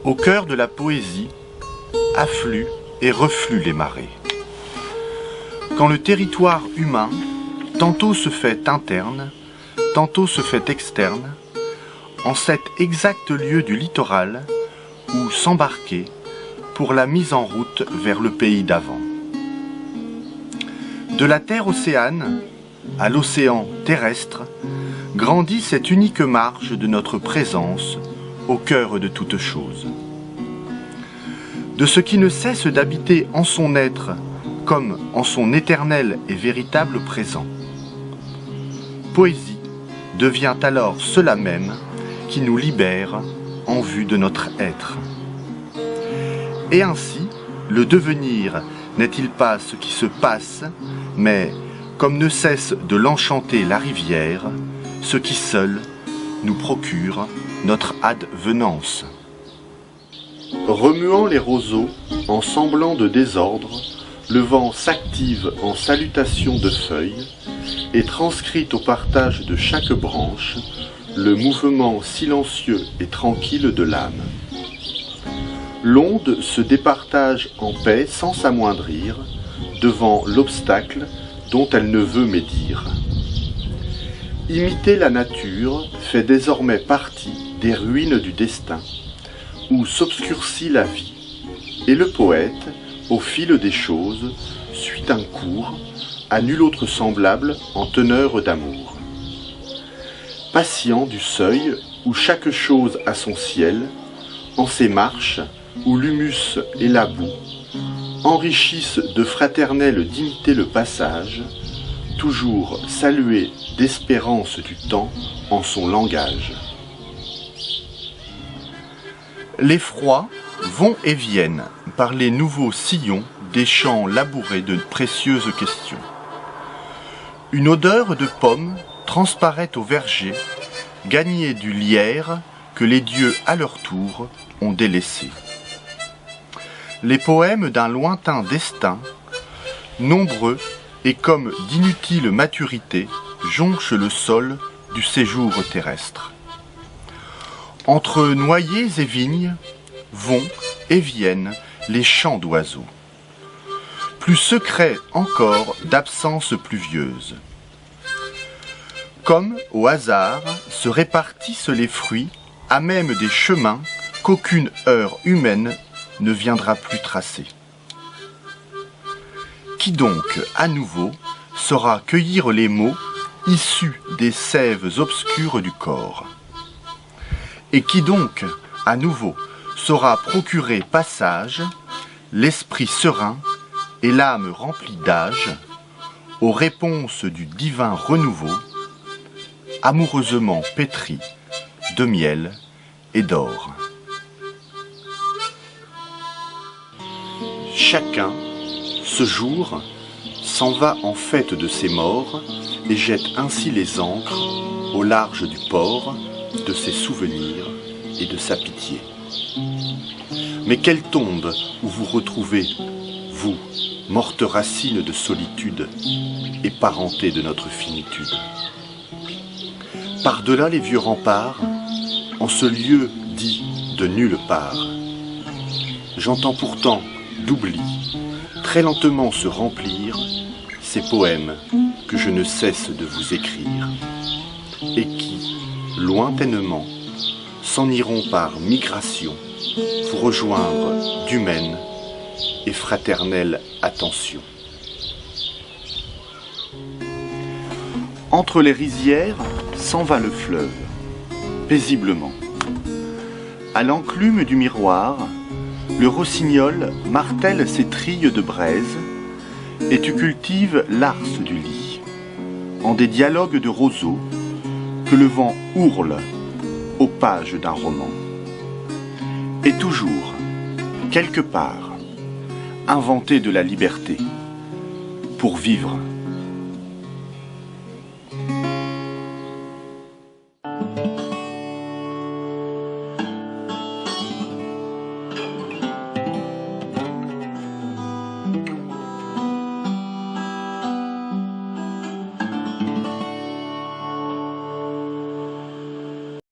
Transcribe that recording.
Au cœur de la poésie, affluent et refluent les marées. Quand le territoire humain, tantôt se fait interne, tantôt se fait externe, en cet exact lieu du littoral où s'embarquer pour la mise en route vers le pays d'avant. De la terre océane à l'océan terrestre, grandit cette unique marge de notre présence au cœur de toute chose. De ce qui ne cesse d'habiter en son être comme en son éternel et véritable présent. Poésie devient alors cela même qui nous libère en vue de notre être. Et ainsi, le devenir n'est-il pas ce qui se passe, mais, comme ne cesse de l'enchanter la rivière, ce qui seul nous procure notre advenance. Remuant les roseaux en semblant de désordre, le vent s'active en salutation de feuilles et transcrit au partage de chaque branche le mouvement silencieux et tranquille de l'âme. L'onde se départage en paix sans s'amoindrir devant l'obstacle dont elle ne veut médire. Imiter la nature fait désormais partie des ruines du destin, où s'obscurcit la vie, et le poète, au fil des choses, suit un cours, à nul autre semblable en teneur d'amour. Patient du seuil où chaque chose a son ciel, en ses marches, où l'humus et la boue enrichissent de fraternelle dignité le passage, toujours salué d'espérance du temps en son langage. Les froids vont et viennent par les nouveaux sillons des champs labourés de précieuses questions. Une odeur de pommes transparaît au verger, gagnée du lierre que les dieux à leur tour ont délaissé. Les poèmes d'un lointain destin, nombreux et comme d'inutile maturité, jonchent le sol du séjour terrestre. Entre noyers et vignes, vont et viennent les chants d'oiseaux. Plus secrets encore d'absences pluvieuses. Comme, au hasard, se répartissent les fruits à même des chemins qu'aucune heure humaine ne viendra plus tracer. Qui donc, à nouveau, saura cueillir les mots issus des sèves obscures du corps? Et qui donc, à nouveau, saura procurer passage, l'esprit serein et l'âme remplie d'âge, aux réponses du divin renouveau, amoureusement pétries de miel et d'or. Chacun, ce jour, s'en va en fête de ses morts et jette ainsi les ancres au large du port de ses souvenirs et de sa pitié. Mais quelle tombe où vous retrouvez, vous, morte racine de solitude et parenté de notre finitude. Par-delà les vieux remparts, en ce lieu dit de nulle part, j'entends pourtant d'oubli très lentement se remplir ces poèmes que je ne cesse de vous écrire et qui, lointainement, s'en iront par migration vous rejoindre d'humaine et fraternelle attention. Entre les rizières s'en va le fleuve, paisiblement. À l'enclume du miroir, le rossignol martèle ses trilles de braise et tu cultives l'arce du lit, en des dialogues de roseaux que le vent ourle aux pages d'un roman. Et toujours, quelque part, inventer de la liberté pour vivre